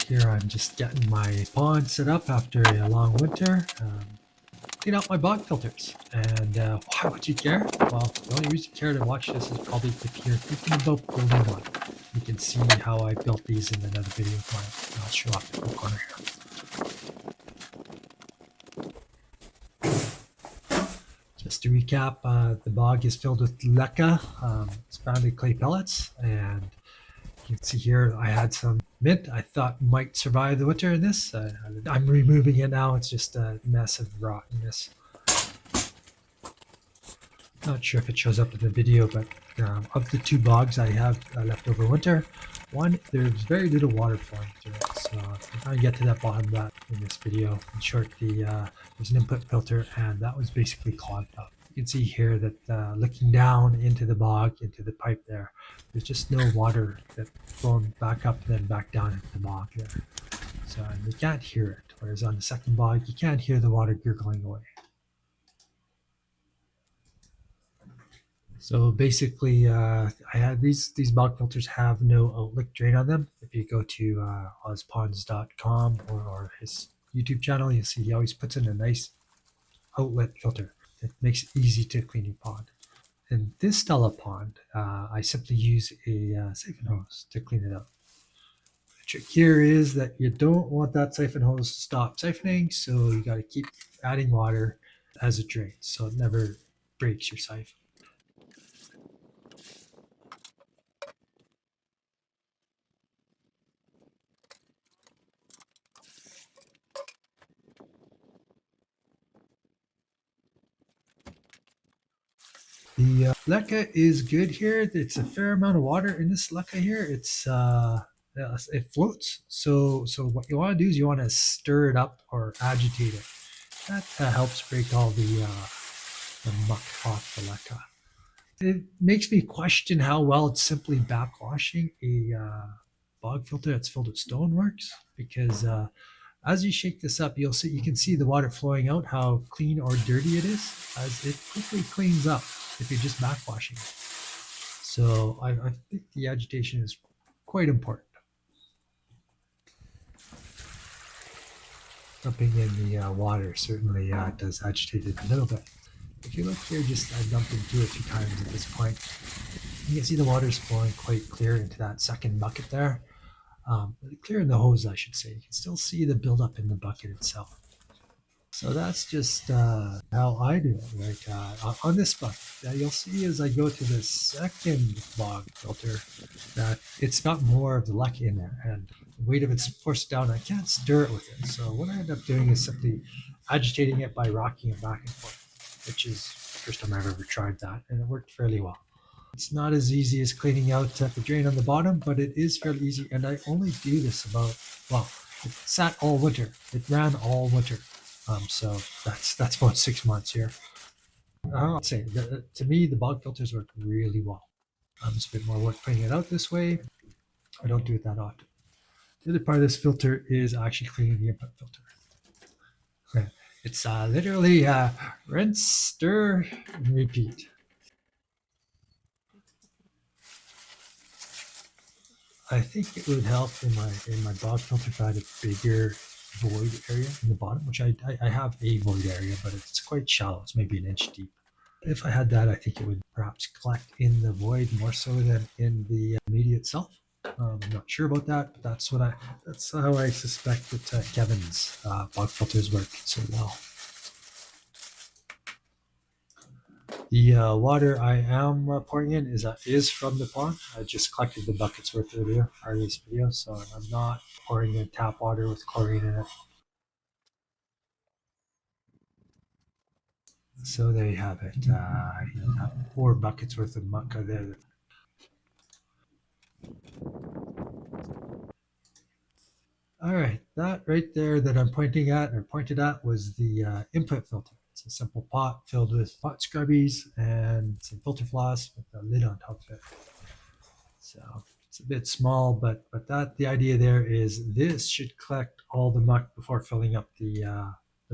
Here I'm just getting my pond set up after a long winter. Clean out my bog filters. And why would you care? Well, the only reason you care to watch this is probably if you're thinking about building one. You can see how I built these in another video of mine. I'll show off the corner here. Just to recap, the bog is filled with LECA, expanded clay pellets, and you can see here I had some mint I thought might survive the winter in this. I'm removing it now. It's just a mess of rottenness. Not sure if it shows up in the video, but of the two bogs I have left over winter, one, there's very little water flowing through it. So I'm trying to get to that bottom of that in this video. In short, there's an input filter, and that was basically clogged up. You can see here that looking down into the bog, into the pipe there, there's just no water that flowing back up and then back down into the bog there. So you can't hear it. Whereas on the second bog, you can't hear the water gurgling away. So basically, I had these bog filters have no outlet drain on them. If you go to ozponds.com or his YouTube channel, you'll see he always puts in a nice outlet filter. It makes it easy to clean your pond. In this style of pond, I simply use a siphon hose to clean it out. The trick here is that you don't want that siphon hose to stop siphoning, so you got to keep adding water as it drains, so it never breaks your siphon. The LECA is good here. It's a fair amount of water in this LECA here. It floats. So what you want to do is you want to stir it up or agitate it. That helps break all the muck off the LECA. It makes me question how well it's simply backwashing a bog filter that's filled with stone works, because as you shake this up, you can see the water flowing out, how clean or dirty it is, as it quickly cleans up if you're just backwashing it. So I think the agitation is quite important. Dumping in the water certainly does agitate it a little bit. If you look here, I've dumped in 2 or 3 times at this point. You can see the water is flowing quite clear into that second bucket there. Clear in the hose, I should say. You can still see the buildup in the bucket itself. So that's just how I do it. Like on this bucket, you'll see as I go to the second bog filter that it's got more of the LECA in there, and the weight of it's forced down. I can't stir it with it. So what I end up doing is simply agitating it by rocking it back and forth, which is the first time I've ever tried that, and it worked fairly well. It's not as easy as cleaning out the drain on the bottom, but it is fairly easy. And I only do this it sat all winter. It ran all winter. So that's about 6 months here. I'd say to me, the bog filters work really well. It's a bit more work putting it out this way. I don't do it that often. The other part of this filter is actually cleaning the input filter. Okay. It's literally rinse, stir, and repeat. I think it would help in my bog filter if I had a bigger void area in the bottom, which I have a void area, but it's quite shallow. It's maybe 1 inch deep. If I had that, I think it would perhaps collect in the void more so than in the media itself. I'm not sure about that, but that's how I suspect that Kevin's bog filters work so well. The water I am pouring in is from the pond. I just collected the buckets worth earlier part of this video, so I'm not pouring in tap water with chlorine in it. So there you have it. I have 4 buckets worth of muck there. All right, that right there that I'm pointed at was the input filter. It's a simple pot filled with pot scrubbies and some filter floss with a lid on top of it. So it's a bit small, but the idea there is this should collect all the muck before filling up the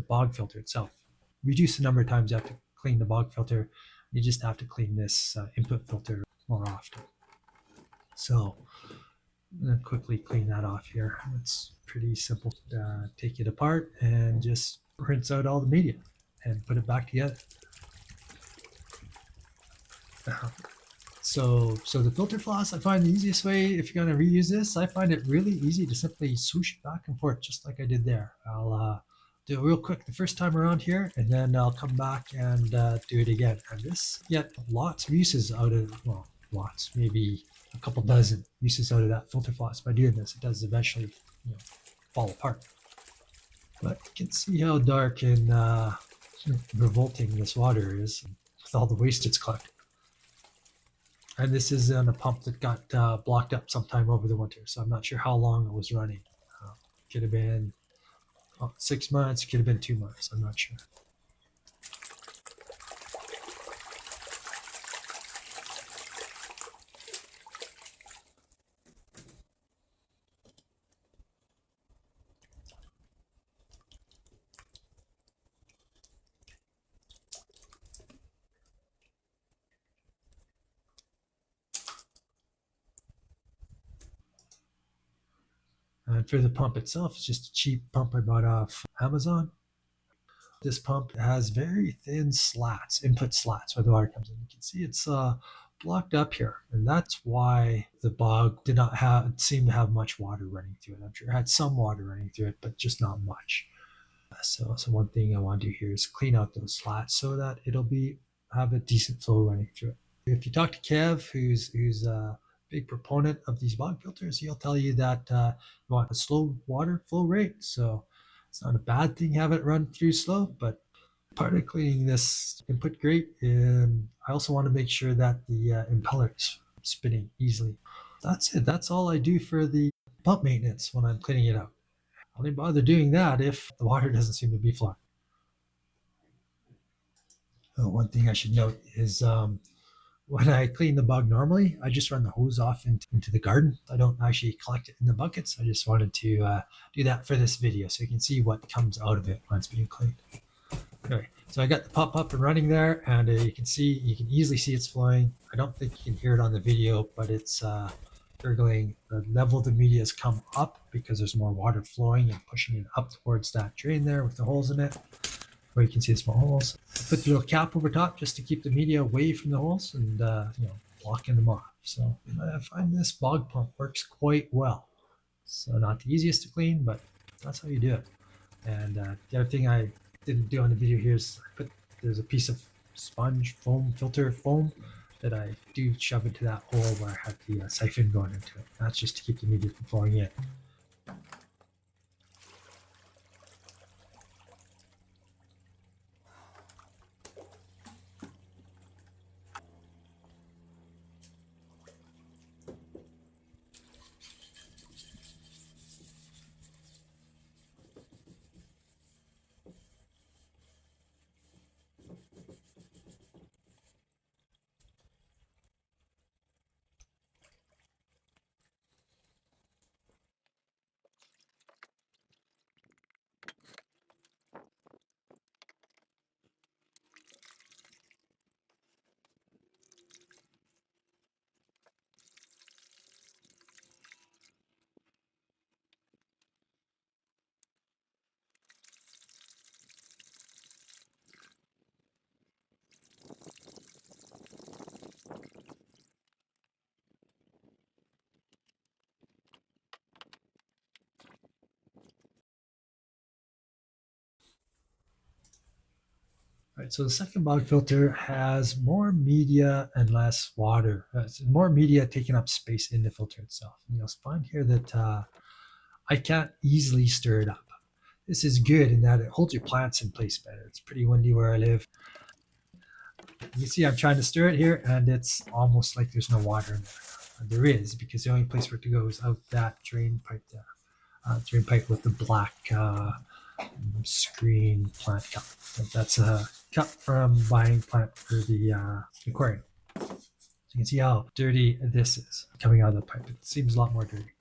bog filter itself. Reduce the number of times you have to clean the bog filter. You just have to clean this input filter more often. So I'm gonna quickly clean that off here. It's pretty simple. Take it apart and just rinse out all the media and put it back together. So the filter floss, I find the easiest way if you're going to reuse this. I find it really easy to simply swoosh it back and forth, just like I did there. I'll do it real quick the first time around here, and then I'll come back and do it again. And this get lots of uses out of, well, lots, maybe a couple dozen uses out of that filter floss by doing this. It does eventually, you know, fall apart. But you can see how dark and revolting this water is with all the waste it's collected. And this is on a pump that got blocked up sometime over the winter, so I'm not sure how long it was running. Could have been 6 months, could have been 2 months, I'm not sure. And for the pump itself, it's just a cheap pump I bought off Amazon. This pump has very thin slats, input slats, where the water comes in. You can see it's blocked up here, and that's why the bog did not seem to have much water running through it. I'm sure it had some water running through it, but just not much. So one thing I want to do here is clean out those slats so that it'll have a decent flow running through it. If you talk to Kev, who's a big proponent of these bog filters, he'll tell you that you want a slow water flow rate. So it's not a bad thing have it run through slow, but part of cleaning this input grate, I also want to make sure that the impeller is spinning easily. That's it. That's all I do for the pump maintenance when I'm cleaning it out. I only bother doing that if the water doesn't seem to be flowing. One thing I should note is when I clean the bog normally, I just run the hose off into the garden. I don't actually collect it in the buckets. I just wanted to do that for this video so you can see what comes out of it when it's being cleaned. Anyway, so I got the pump up and running there, and you can easily see it's flowing. I don't think you can hear it on the video, but it's gurgling. The level of the media has come up because there's more water flowing and pushing it up towards that drain there with the holes in it, where you can see the small holes. I put the little cap over top just to keep the media away from the holes and blocking them off. So I find this bog pump works quite well. So not the easiest to clean, but that's how you do it. And the other thing I didn't do on the video here is there's a piece of sponge foam, filter foam, that I do shove into that hole where I have the siphon going into it. That's just to keep the media from flowing in. Right, so the second bog filter has more media and less water. More media taking up space in the filter itself. And you'll find here that I can't easily stir it up. This is good in that it holds your plants in place better. It's pretty windy where I live. You see I'm trying to stir it here, and it's almost like there's no water in there. There is, because the only place for it to go is out that drain pipe there. Drain pipe with the black screen plant cup. That's a cup from buying plant for the aquarium. So you can see how dirty this is coming out of the pipe. It seems a lot more dirty.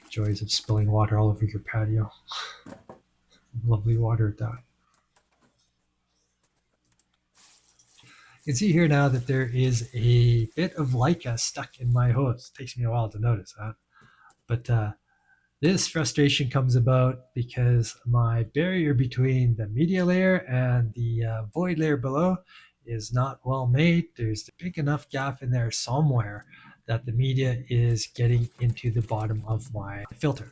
Joys of spilling water all over your patio. Lovely water at that. You can see here now that there is a bit of LECA stuck in my hose. It takes me a while to notice that. But this frustration comes about because my barrier between the media layer and the void layer below is not well made. There's a big enough gap in there somewhere that the media is getting into the bottom of my filter,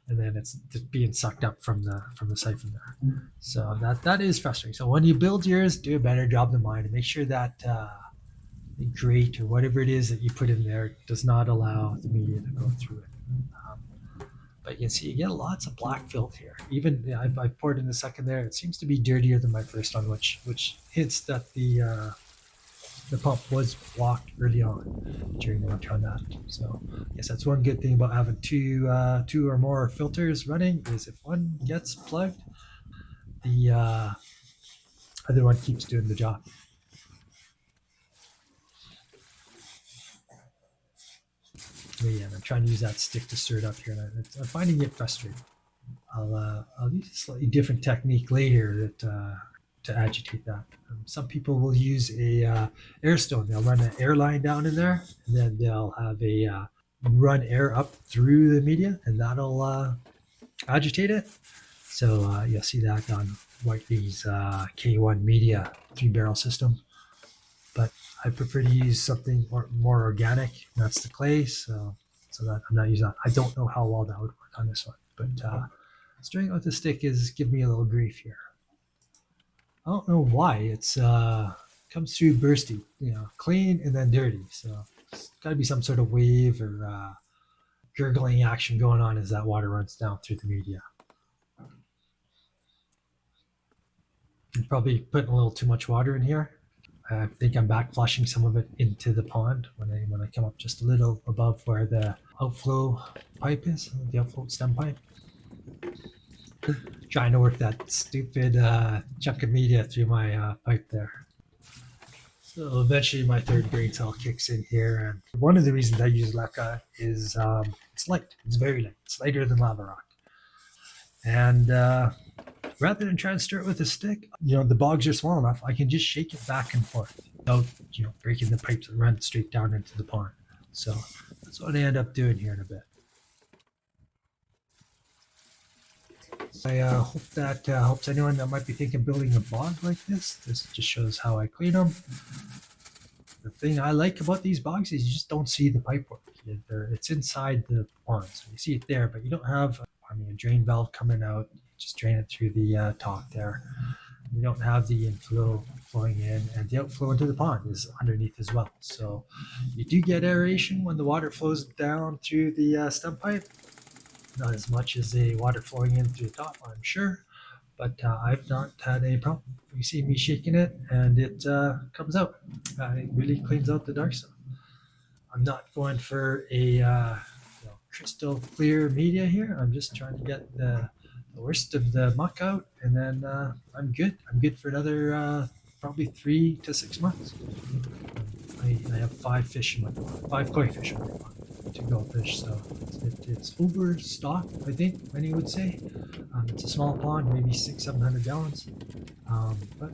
and then it's just being sucked up from the siphon there. So that is frustrating. So when you build yours, do a better job than mine, and make sure that the grate or whatever it is that you put in there does not allow the media to go through it. Um, but you can see you get lots of black filth here. Even I've poured in the second there. It seems to be dirtier than my first one, which hints that the pump was blocked early on during the winter on that. So I guess that's one good thing about having two or more filters running is if one gets plugged, the other one keeps doing the job. Yeah, and I'm trying to use that stick to stir it up here, and I'm finding it frustrating. I'll use a slightly different technique later that to agitate that. Some people will use a air stone. They'll run an air line down in there, and then they'll have a run air up through the media, and that'll agitate it. So you'll see that on Whiteley's K1 media 3-barrel system. But I prefer to use something more organic. That's the clay, so that I'm not using that. I don't know how well that would work on this one, but stirring it with the stick is giving me a little grief here. I don't know why it's comes through bursty, clean and then dirty. So it's got to be some sort of wave or gurgling action going on as that water runs down through the media. I'm probably putting a little too much water in here. I think I'm back flushing some of it into the pond when I come up just a little above where the outflow pipe is, the outflow stem pipe. Trying to work that stupid chunk of media through my pipe there. So eventually my third brain cell kicks in here, and one of the reasons I use LECA is it's light. It's very light. It's lighter than lava rock. And rather than try and stir it with a stick, the bogs are small enough, I can just shake it back and forth without, breaking the pipes and run straight down into the pond. So that's what I end up doing here in a bit. I hope that helps anyone that might be thinking of building a bog like this. This just shows how I clean them. The thing I like about these bogs is you just don't see the pipework. It's inside the pond, so you see it there, but you don't have a drain valve coming out. Just drain it through the top there. You don't have the inflow flowing in, and the outflow into the pond is underneath as well. So you do get aeration when the water flows down through the stem pipe. Not as much as the water flowing in through the top, I'm sure, but I've not had any problem. You see me shaking it, and it comes out. It really cleans out the dark stuff. I'm not going for a crystal clear media here. I'm just trying to get the worst of the muck out, and then I'm good. I'm good for another probably 3 to 6 months. I have 5 fish in my pond, 5 koi fish in my pond, 2 goldfish, so it's overstocked, I think many would say. It's a small pond, maybe 600-700 gallons, but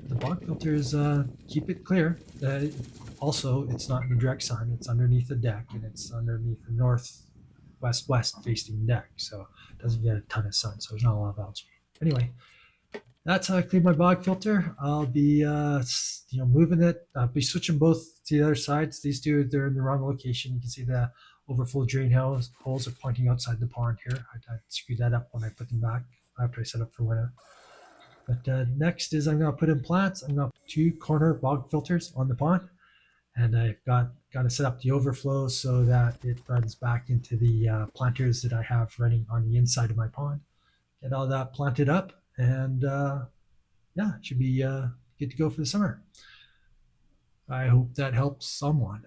the bog filters keep it clear. Also, it's not in the direct sun, it's underneath the deck, and it's underneath the northwest facing deck, so it doesn't get a ton of sun, so there's not a lot of algae. Anyway, that's how I clean my bog filter. I'll be moving it. I'll be switching both to the other sides. These two, they're in the wrong location. You can see the overflow drain holes are pointing outside the pond here. I screwed that up when I put them back after I set up for winter. But next is I'm going to put in plants. I'm going to put 2 corner bog filters on the pond, and I've got to set up the overflow so that it runs back into the planters that I have running on the inside of my pond. Get all that planted up, and it should be good to go for the summer. I hope that helps someone.